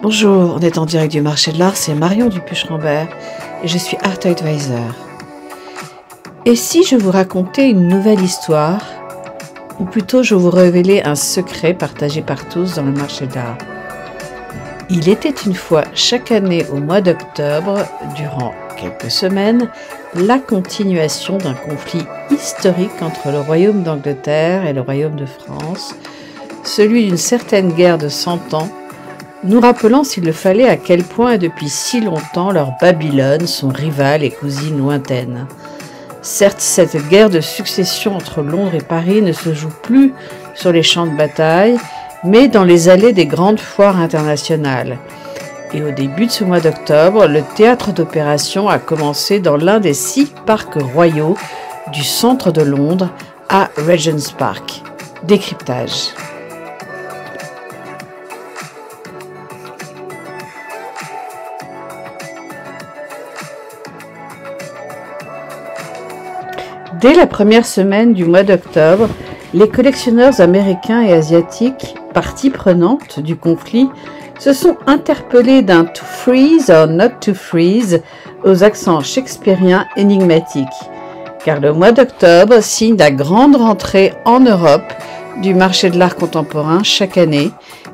Bonjour, on est en direct du marché de l'art, c'est Marion Dupuche-Rambert et je suis Art Advisor. Et si je vous racontais une nouvelle histoire, ou plutôt je vous révélais un secret partagé par tous dans le marché de l'art? Il était une fois, chaque année au mois d'octobre, durant quelques semaines, la continuation d'un conflit historique entre le Royaume d'Angleterre et le Royaume de France, celui d'une certaine guerre de 100 ans, nous rappelant s'il le fallait à quel point depuis si longtemps leur Babylone sont rivales et cousines lointaines. Certes, cette guerre de succession entre Londres et Paris ne se joue plus sur les champs de bataille, mais dans les allées des grandes foires internationales. Et au début de ce mois d'octobre, le théâtre d'opération a commencé dans l'un des 6 parcs royaux du centre de Londres, à Regent's Park. Décryptage. Dès la première semaine du mois d'octobre, les collectionneurs américains et asiatiques, parties prenantes du conflit, se sont interpellés d'un « to freeze or not to freeze » aux accents shakespeariens énigmatiques. Car le mois d'octobre signe la grande rentrée en Europe du marché de l'art contemporain chaque année,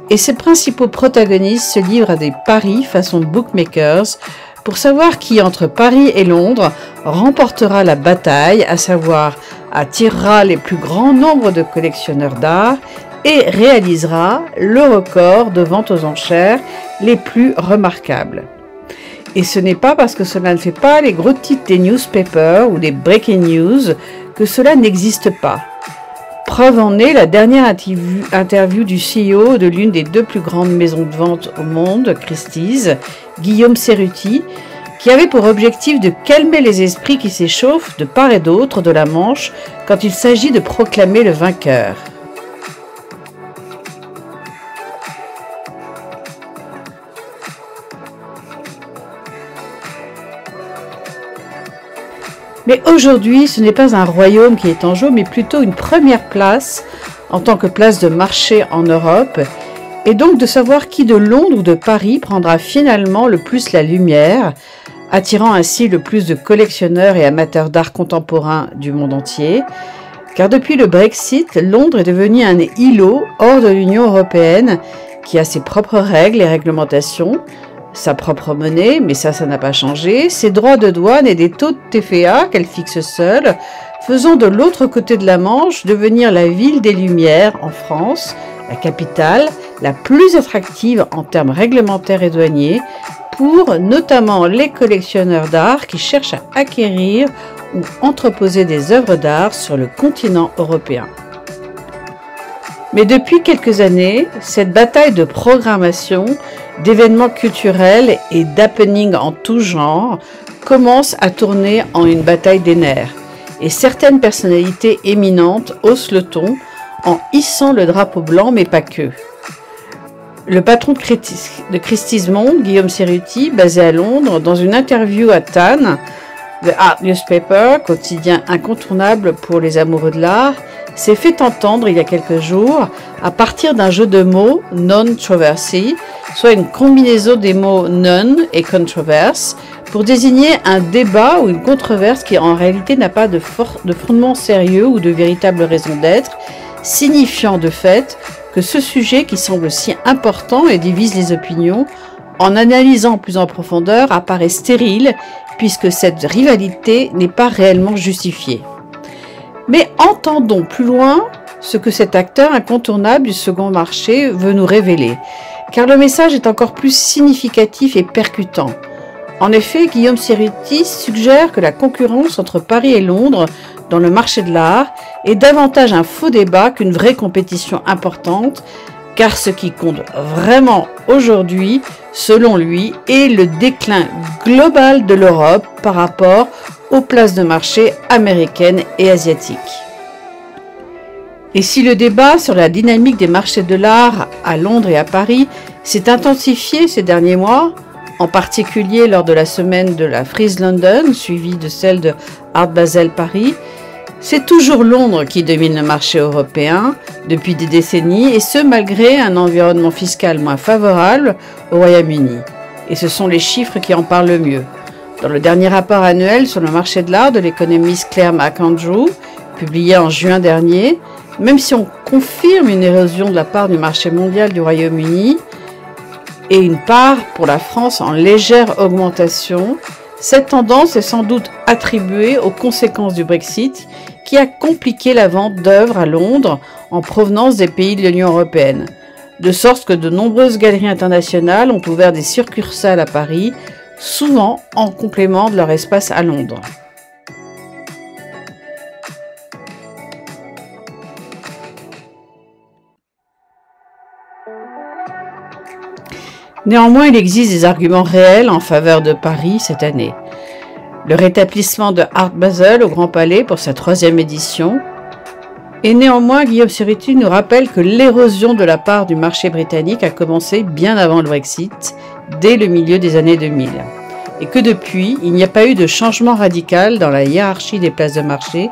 et ses principaux protagonistes se livrent à des paris façon bookmakers pour savoir qui, entre Paris et Londres, remportera la bataille, à savoir attirera les plus grands nombres de collectionneurs d'art et réalisera le record de vente aux enchères les plus remarquables. Et ce n'est pas parce que cela ne fait pas les gros titres des newspapers ou des breaking news que cela n'existe pas. Preuve en est la dernière interview du CEO de l'une des 2 plus grandes maisons de vente au monde, Christie's, Guillaume Cerruti, qui avait pour objectif de calmer les esprits qui s'échauffent de part et d'autre de la Manche quand il s'agit de proclamer le vainqueur. Mais aujourd'hui, ce n'est pas un royaume qui est en jeu, mais plutôt une première place en tant que place de marché en Europe, et donc de savoir qui de Londres ou de Paris prendra finalement le plus la lumière, attirant ainsi le plus de collectionneurs et amateurs d'art contemporain du monde entier. Car depuis le Brexit, Londres est devenu un îlot hors de l'Union européenne qui a ses propres règles et réglementations, sa propre monnaie, mais ça n'a pas changé, ses droits de douane et des taux de TVA qu'elle fixe seule, faisant de l'autre côté de la Manche devenir la ville des Lumières en France, la capitale, la plus attractive en termes réglementaires et douaniers, pour notamment les collectionneurs d'art qui cherchent à acquérir ou entreposer des œuvres d'art sur le continent européen. Mais depuis quelques années, cette bataille de programmation, d'événements culturels et d'happenings en tout genre commence à tourner en une bataille des nerfs, et certaines personnalités éminentes haussent le ton en hissant le drapeau blanc, mais pas que. Le patron de Christie's Monde, Guillaume Cerruti, basé à Londres, dans une interview à Tan, The Art Newspaper, quotidien incontournable pour les amoureux de l'art, s'est fait entendre il y a quelques jours à partir d'un jeu de mots non-troversy, soit une combinaison des mots non et controverse, pour désigner un débat ou une controverse qui en réalité n'a pas de fondement sérieux ou de véritable raison d'être, signifiant de fait que ce sujet qui semble si important et divise les opinions, en analysant plus en profondeur, apparaît stérile puisque cette rivalité n'est pas réellement justifiée. Mais entendons plus loin ce que cet acteur incontournable du second marché veut nous révéler, car le message est encore plus significatif et percutant. En effet, Guillaume Cerruti suggère que la concurrence entre Paris et Londres dans le marché de l'art est davantage un faux débat qu'une vraie compétition importante, car ce qui compte vraiment aujourd'hui, selon lui, est le déclin global de l'Europe par rapport aux places de marché américaines et asiatiques. Et si le débat sur la dynamique des marchés de l'art à Londres et à Paris s'est intensifiée ces derniers mois, en particulier lors de la semaine de la Frieze London, suivie de celle de Art Basel Paris. C'est toujours Londres qui domine le marché européen depuis des décennies, et ce malgré un environnement fiscal moins favorable au Royaume-Uni. Et ce sont les chiffres qui en parlent le mieux. Dans le dernier rapport annuel sur le marché de l'art de l'économiste Claire McAndrew, publié en juin dernier, même si on confirme une érosion de la part du marché mondial du Royaume-Uni et une part pour la France en légère augmentation, cette tendance est sans doute attribuée aux conséquences du Brexit qui a compliqué la vente d'œuvres à Londres en provenance des pays de l'Union européenne, de sorte que de nombreuses galeries internationales ont ouvert des succursales à Paris, souvent en complément de leur espace à Londres. Néanmoins, il existe des arguments réels en faveur de Paris cette année. Le rétablissement de Art Basel au Grand Palais pour sa 3e édition. Et néanmoins, Guillaume Cerruti nous rappelle que l'érosion de la part du marché britannique a commencé bien avant le Brexit, dès le milieu des années 2000. Et que depuis, il n'y a pas eu de changement radical dans la hiérarchie des places de marché,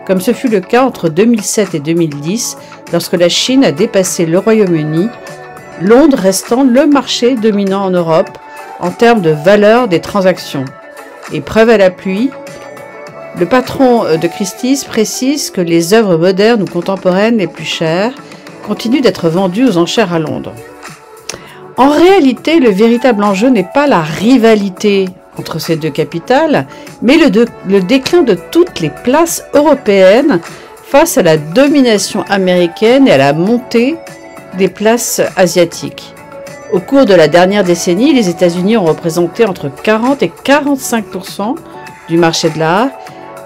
comme ce fut le cas entre 2007 et 2010, lorsque la Chine a dépassé le Royaume-Uni, Londres restant le marché dominant en Europe en termes de valeur des transactions. Et preuve à l'appui, le patron de Christie's précise que les œuvres modernes ou contemporaines les plus chères continuent d'être vendues aux enchères à Londres. En réalité, le véritable enjeu n'est pas la rivalité entre ces deux capitales, mais le déclin de toutes les places européennes face à la domination américaine et à la montée des places asiatiques. Au cours de la dernière décennie, les États-Unis ont représenté entre 40 et 45% du marché de l'art,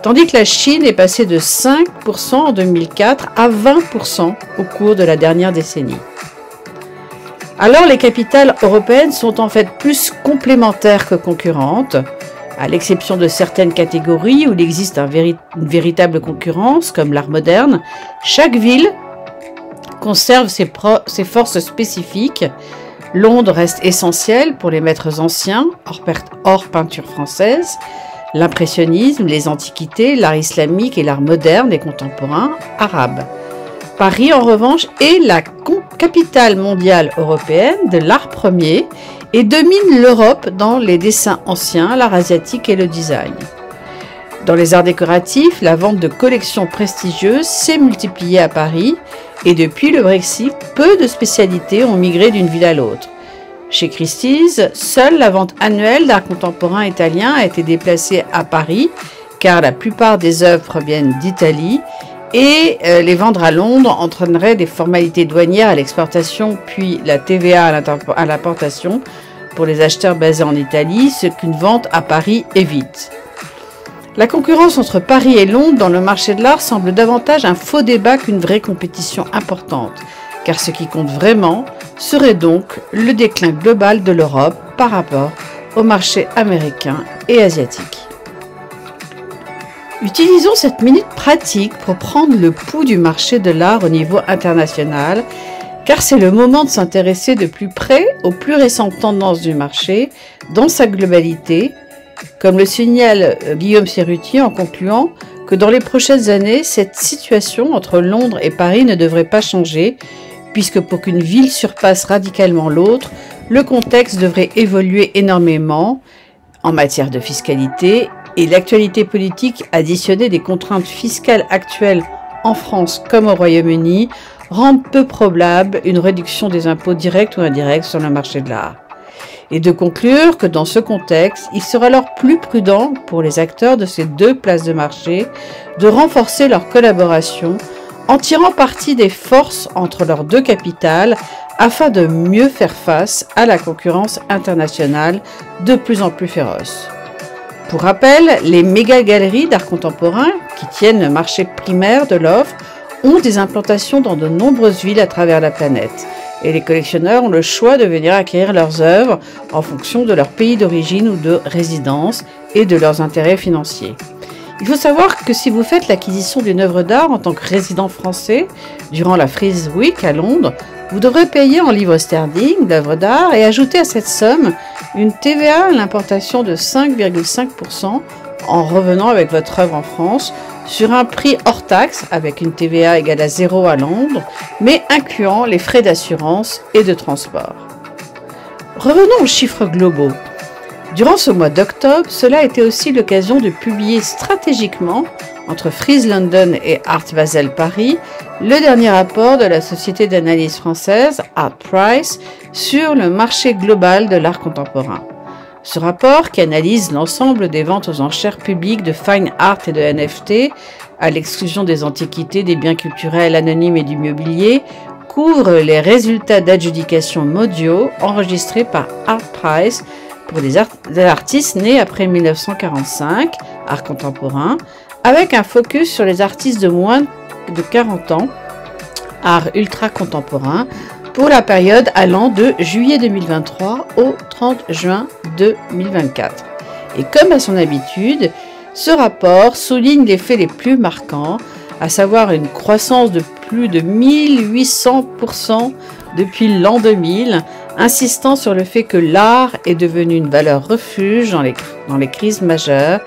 tandis que la Chine est passée de 5% en 2004 à 20% au cours de la dernière décennie. Alors les capitales européennes sont en fait plus complémentaires que concurrentes, à l'exception de certaines catégories où il existe une véritable concurrence, comme l'art moderne. Chaque ville conserve ses forces spécifiques. Londres reste essentiel pour les maîtres anciens, hors peinture française, l'impressionnisme, les antiquités, l'art islamique et l'art moderne et contemporain arabe. Paris, en revanche, est la capitale mondiale européenne de l'art premier et domine l'Europe dans les dessins anciens, l'art asiatique et le design. Dans les arts décoratifs, la vente de collections prestigieuses s'est multipliée à Paris et depuis le Brexit, peu de spécialités ont migré d'une ville à l'autre. Chez Christie's, seule la vente annuelle d'art contemporain italien a été déplacée à Paris, car la plupart des œuvres proviennent d'Italie, et les vendre à Londres entraînerait des formalités douanières à l'exportation, puis la TVA à l'importation pour les acheteurs basés en Italie, ce qu'une vente à Paris évite. La concurrence entre Paris et Londres dans le marché de l'art semble davantage un faux débat qu'une vraie compétition importante, car ce qui compte vraiment serait donc le déclin global de l'Europe par rapport au marché américain et asiatique. Utilisons cette minute pratique pour prendre le pouls du marché de l'art au niveau international, car c'est le moment de s'intéresser de plus près aux plus récentes tendances du marché dans sa globalité, comme le signale Guillaume Cerruti en concluant que dans les prochaines années, cette situation entre Londres et Paris ne devrait pas changer, puisque pour qu'une ville surpasse radicalement l'autre, le contexte devrait évoluer énormément en matière de fiscalité et l'actualité politique additionnée des contraintes fiscales actuelles en France comme au Royaume-Uni rendent peu probable une réduction des impôts directs ou indirects sur le marché de l'art. Et de conclure que dans ce contexte, il sera alors plus prudent pour les acteurs de ces deux places de marché de renforcer leur collaboration en tirant parti des forces entre leurs deux capitales afin de mieux faire face à la concurrence internationale de plus en plus féroce. Pour rappel, les méga-galeries d'art contemporain qui tiennent le marché primaire de l'offre ont des implantations dans de nombreuses villes à travers la planète. Et les collectionneurs ont le choix de venir acquérir leurs œuvres en fonction de leur pays d'origine ou de résidence et de leurs intérêts financiers. Il faut savoir que si vous faites l'acquisition d'une œuvre d'art en tant que résident français durant la Frieze Week à Londres, vous devrez payer en livres sterling l'œuvre d'art et ajouter à cette somme une TVA à l'importation de 5,5% en revenant avec votre œuvre en France sur un prix hors taxe avec une TVA égale à 0 à Londres, mais incluant les frais d'assurance et de transport. Revenons aux chiffres globaux. Durant ce mois d'octobre, cela a été aussi l'occasion de publier stratégiquement, entre Frieze London et Art Basel Paris, le dernier rapport de la société d'analyse française Artprice sur le marché global de l'art contemporain. Ce rapport, qui analyse l'ensemble des ventes aux enchères publiques de fine art et de NFT, à l'exclusion des antiquités, des biens culturels anonymes et du mobilier, couvre les résultats d'adjudication mondiaux enregistrés par Artprice pour des artistes nés après 1945, art contemporain, avec un focus sur les artistes de moins de 40 ans, art ultra contemporain, pour la période allant de juillet 2023 au 30 juin 2024. Et comme à son habitude, ce rapport souligne les faits les plus marquants, à savoir une croissance de plus de 1800% depuis l'an 2000, insistant sur le fait que l'art est devenu une valeur refuge dans les crises majeures.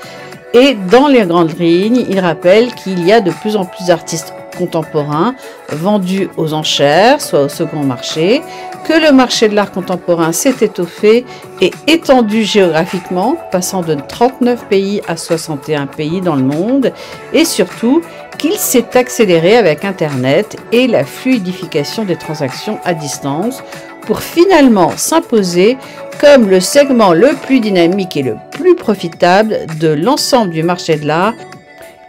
Et dans les grandes lignes, il rappelle qu'il y a de plus en plus d'artistes contemporains vendus aux enchères, soit au second marché, que le marché de l'art contemporain s'est étoffé et étendu géographiquement, passant de 39 pays à 61 pays dans le monde, et surtout qu'il s'est accéléré avec Internet et la fluidification des transactions à distance, pour finalement s'imposer comme le segment le plus dynamique et le plus profitable de l'ensemble du marché de l'art.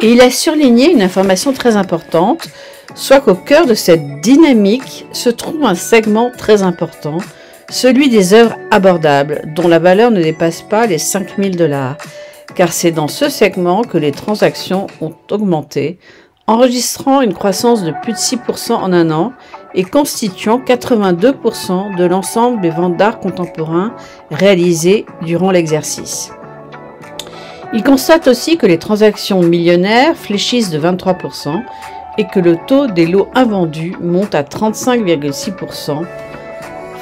Et il a surligné une information très importante, soit qu'au cœur de cette dynamique se trouve un segment très important, celui des œuvres abordables, dont la valeur ne dépasse pas les 5 000 $, car c'est dans ce segment que les transactions ont augmenté, enregistrant une croissance de plus de 6% en un an et constituant 82% de l'ensemble des ventes d'art contemporain réalisées durant l'exercice. Il constate aussi que les transactions millionnaires fléchissent de 23% et que le taux des lots invendus monte à 35,6%,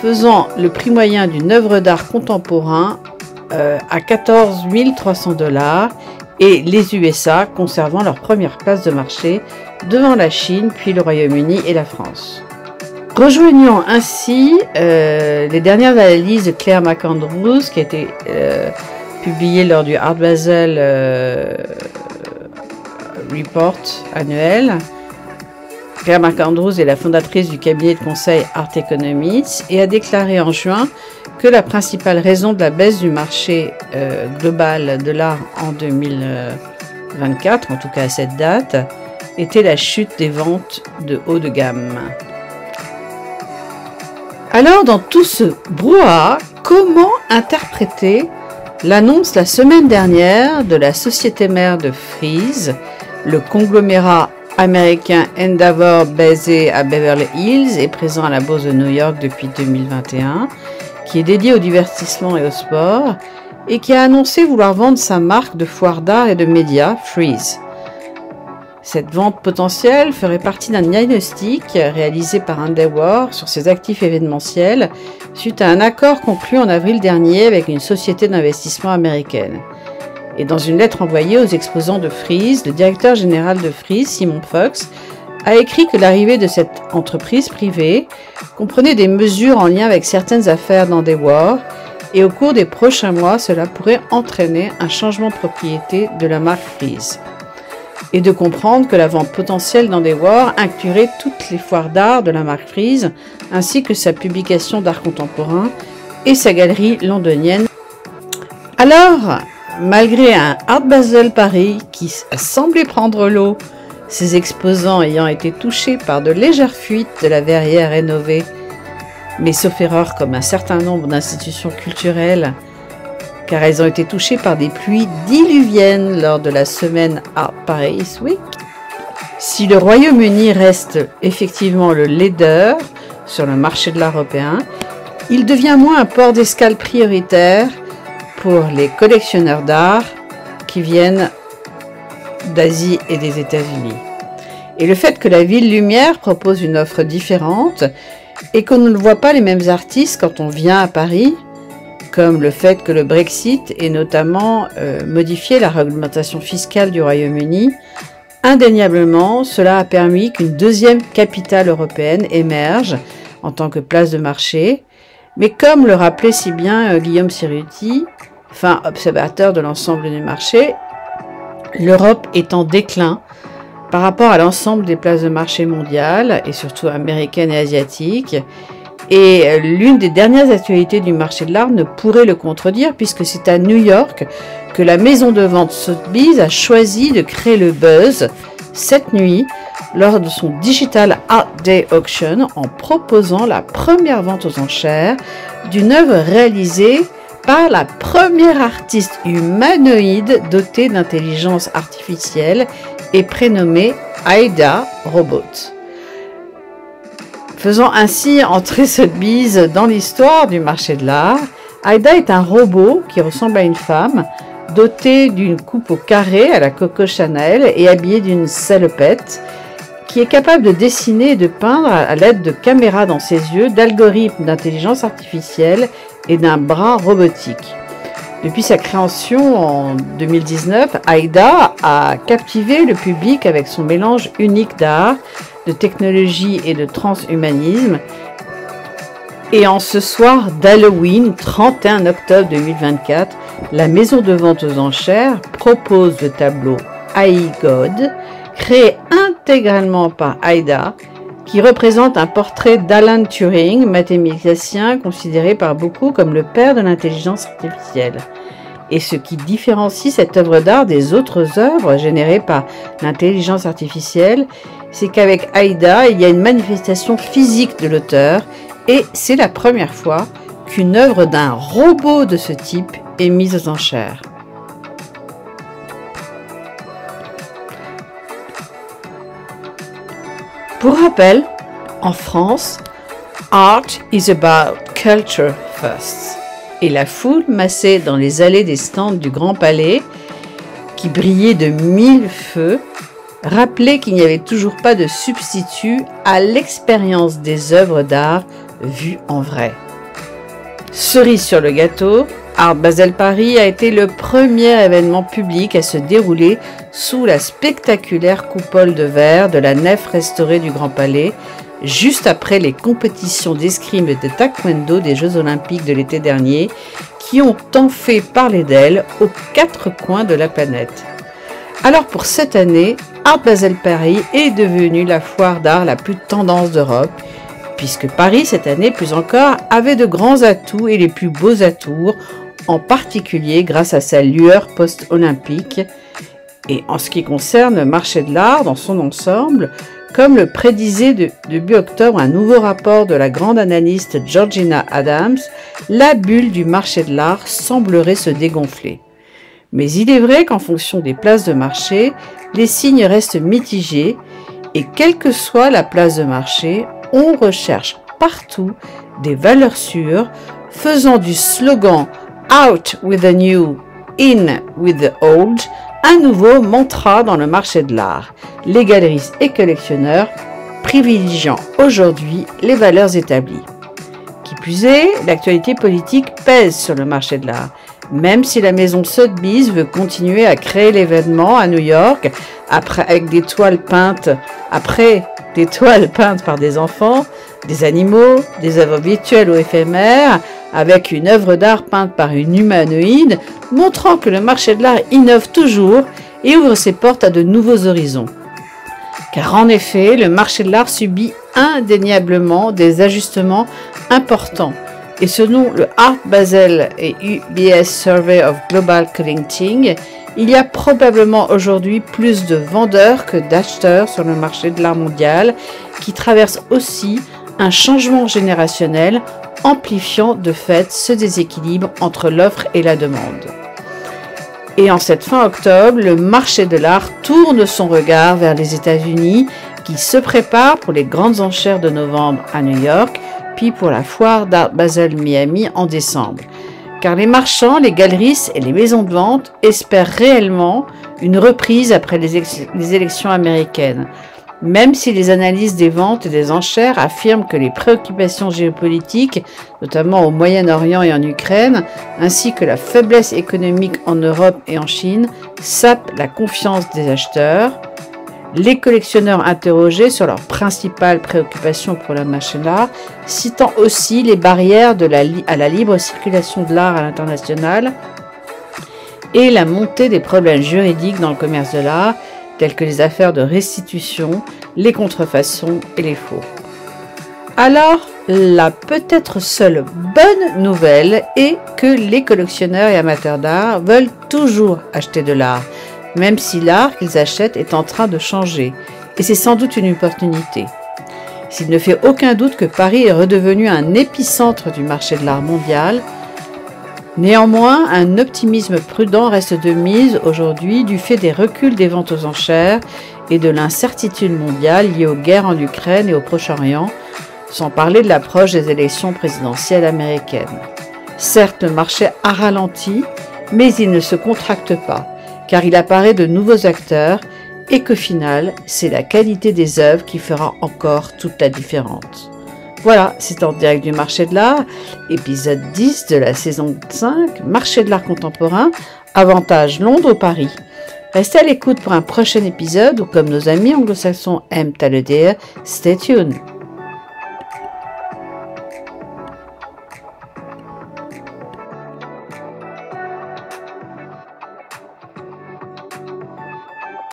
faisant le prix moyen d'une œuvre d'art contemporain à 14 300 $ et les USA conservant leur première place de marché devant la Chine, puis le Royaume-Uni et la France. Rejoignons ainsi les dernières analyses de Claire McAndrews qui a été publiée lors du Art Basel Report annuel. Claire McAndrews est la fondatrice du cabinet de conseil Art Economics et a déclaré en juin que la principale raison de la baisse du marché global de l'art en 2024, en tout cas à cette date, était la chute des ventes de haut de gamme. Alors, dans tout ce brouhaha, comment interpréter l'annonce la semaine dernière de la société mère de Frieze, le conglomérat américain Endeavor basé à Beverly Hills et présent à la Bourse de New York depuis 2021, qui est dédié au divertissement et au sport, et qui a annoncé vouloir vendre sa marque de foire d'art et de médias, Frieze. Cette vente potentielle ferait partie d'un diagnostic réalisé par Endeavor sur ses actifs événementiels suite à un accord conclu en avril dernier avec une société d'investissement américaine. Et dans une lettre envoyée aux exposants de Frieze, le directeur général de Frieze, Simon Fox, a écrit que l'arrivée de cette entreprise privée comprenait des mesures en lien avec certaines affaires d'Endeavor et au cours des prochains mois, cela pourrait entraîner un changement de propriété de la marque Frieze. Et de comprendre que la vente potentielle d'Endeavor inclurait toutes les foires d'art de la marque Frieze, ainsi que sa publication d'art contemporain et sa galerie londonienne. Alors, malgré un Art Basel Paris qui a semblé prendre l'eau, ses exposants ayant été touchés par de légères fuites de la verrière rénovée, mais sauf erreur comme un certain nombre d'institutions culturelles, car elles ont été touchées par des pluies diluviennes lors de la semaine Art Paris Week. Si le Royaume-Uni reste effectivement le leader sur le marché de l'art européen, il devient moins un port d'escale prioritaire pour les collectionneurs d'art qui viennent d'Asie et des États-Unis. Et le fait que la Ville Lumière propose une offre différente et qu'on ne voit pas les mêmes artistes quand on vient à Paris, comme le fait que le Brexit ait notamment modifié la réglementation fiscale du Royaume-Uni, indéniablement, cela a permis qu'une deuxième capitale européenne émerge en tant que place de marché. Mais comme le rappelait si bien Guillaume Cerutti, fin observateur de l'ensemble du marché, l'Europe est en déclin par rapport à l'ensemble des places de marché mondiales, et surtout américaines et asiatiques. Et l'une des dernières actualités du marché de l'art ne pourrait le contredire, puisque c'est à New York que la maison de vente Sotheby's a choisi de créer le buzz cette nuit lors de son Digital Art Day Auction, en proposant la première vente aux enchères d'une œuvre réalisée par la première artiste humanoïde dotée d'intelligence artificielle et prénommée Aida Robot, faisant ainsi entrer Sotheby's dans l'histoire du marché de l'art. Aida est un robot qui ressemble à une femme, doté d'une coupe au carré à la Coco Chanel et habillé d'une salopette, qui est capable de dessiner et de peindre à l'aide de caméras dans ses yeux, d'algorithmes d'intelligence artificielle et d'un bras robotique. Depuis sa création en 2019, Aida a captivé le public avec son mélange unique d'art, de technologie et de transhumanisme. Et en ce soir d'Halloween, 31 octobre 2024, la maison de vente aux enchères propose le tableau AI God, créé intégralement par Aida, qui représente un portrait d'Alan Turing, mathématicien considéré par beaucoup comme le père de l'intelligence artificielle. Et ce qui différencie cette œuvre d'art des autres œuvres générées par l'intelligence artificielle, c'est qu'avec Aida, il y a une manifestation physique de l'auteur, et c'est la première fois qu'une œuvre d'un robot de ce type est mise aux enchères. Pour rappel, en France, Art is about culture first. Et la foule massée dans les allées des stands du Grand Palais, qui brillaient de 1000 feux, rappelait qu'il n'y avait toujours pas de substitut à l'expérience des œuvres d'art vues en vrai. Cerise sur le gâteau, Art Basel Paris a été le premier événement public à se dérouler sous la spectaculaire coupole de verre de la nef restaurée du Grand Palais, juste après les compétitions d'escrime et de taekwondo des Jeux Olympiques de l'été dernier, qui ont tant fait parler d'elle aux quatre coins de la planète. Alors pour cette année, Art Basel Paris est devenue la foire d'art la plus tendance d'Europe, puisque Paris, cette année plus encore, avait de grands atouts et les plus beaux atours, en particulier grâce à sa lueur post-olympique. Et en ce qui concerne le marché de l'art dans son ensemble, comme le prédisait début octobre un nouveau rapport de la grande analyste Georgina Adams, la bulle du marché de l'art semblerait se dégonfler. Mais il est vrai qu'en fonction des places de marché, les signes restent mitigés et quelle que soit la place de marché, on recherche partout des valeurs sûres, faisant du slogan « Out with the new, in with the old » un nouveau mantra dans le marché de l'art, les galeristes et collectionneurs privilégiant aujourd'hui les valeurs établies. Qui plus est, l'actualité politique pèse sur le marché de l'art, même si la maison Sotheby's veut continuer à créer l'événement à New York avec des toiles peintes, par des enfants, des animaux, des œuvres virtuelles ou éphémères, avec une œuvre d'art peinte par une humanoïde, montrant que le marché de l'art innove toujours et ouvre ses portes à de nouveaux horizons. Car en effet, le marché de l'art subit indéniablement des ajustements importants. Et selon le Art Basel et UBS Survey of Global Collecting, il y a probablement aujourd'hui plus de vendeurs que d'acheteurs sur le marché de l'art mondial, qui traverse aussi un changement générationnel, amplifiant de fait ce déséquilibre entre l'offre et la demande. Et en cette fin octobre, le marché de l'art tourne son regard vers les États-Unis, qui se préparent pour les grandes enchères de novembre à New York, puis pour la foire d'Art Basel Miami en décembre. Car les marchands, les galeristes et les maisons de vente espèrent réellement une reprise après les élections américaines. Même si les analyses des ventes et des enchères affirment que les préoccupations géopolitiques, notamment au Moyen-Orient et en Ukraine, ainsi que la faiblesse économique en Europe et en Chine, sapent la confiance des acheteurs, les collectionneurs interrogés sur leurs principales préoccupations pour le marché de l'art, citant aussi les barrières à la libre circulation de l'art à l'international et la montée des problèmes juridiques dans le commerce de l'art, tels que les affaires de restitution, les contrefaçons et les faux. Alors, la peut-être seule bonne nouvelle est que les collectionneurs et amateurs d'art veulent toujours acheter de l'art, même si l'art qu'ils achètent est en train de changer, et c'est sans doute une opportunité. S'il ne fait aucun doute que Paris est redevenu un épicentre du marché de l'art mondial, néanmoins, un optimisme prudent reste de mise aujourd'hui du fait des reculs des ventes aux enchères et de l'incertitude mondiale liée aux guerres en Ukraine et au Proche-Orient, sans parler de l'approche des élections présidentielles américaines. Certes, le marché a ralenti, mais il ne se contracte pas, car il apparaît de nouveaux acteurs et qu'au final, c'est la qualité des œuvres qui fera encore toute la différence. Voilà, c'est en direct du marché de l'art, épisode 10 de la saison 5, marché de l'art contemporain, avantage Londres-Paris. Restez à l'écoute pour un prochain épisode ou comme nos amis anglo-saxons aiment à le dire, stay tuned.